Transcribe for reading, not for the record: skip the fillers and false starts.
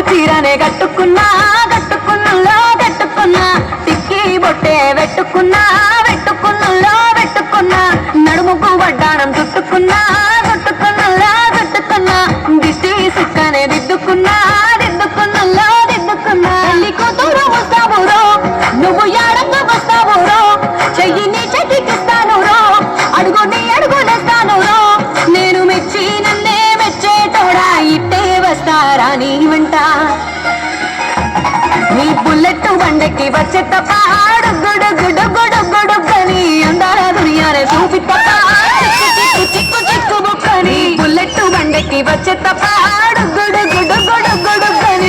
చీరనే కట్టుకున్నా కట్టుకున్నలో కట్టుకున్నా టిక్కీ బొట్టే పెట్టుకున్నా పెట్టుకున్నలో పెట్టుకున్నా నడుముకు వడ్డానం చుట్టుకున్నా చుట్టుకున్నలో చుట్టుకున్నా దిష్టి సుక్కనే దిద్దుకున్నా దిద్దుకున్నలో దిద్దుకున్నా పెళ్లి కూతురు వస్తావురో నువ్వు ఎడకు వస్తావురో చెయ్యి నీ చెట్టికిస్తాను రో అడుగు నీ అడుగునేస్తాను రో నేను మెచ్చి నన్నే మెచ్చేటోడా ఇట్టే వస్తారా నీ వెంట నీ బుల్లెట్ బండెక్కి వచ్చే తప్ప గుడుగుడుగుడుగుడుగుడుగని అందాల దునియానే చూపి తప్ప చిక్కు చిక్కు చిక్కు చిక్కు బుక్కని బుల్లెట్ బండెక్కి వచ్చే తప్ప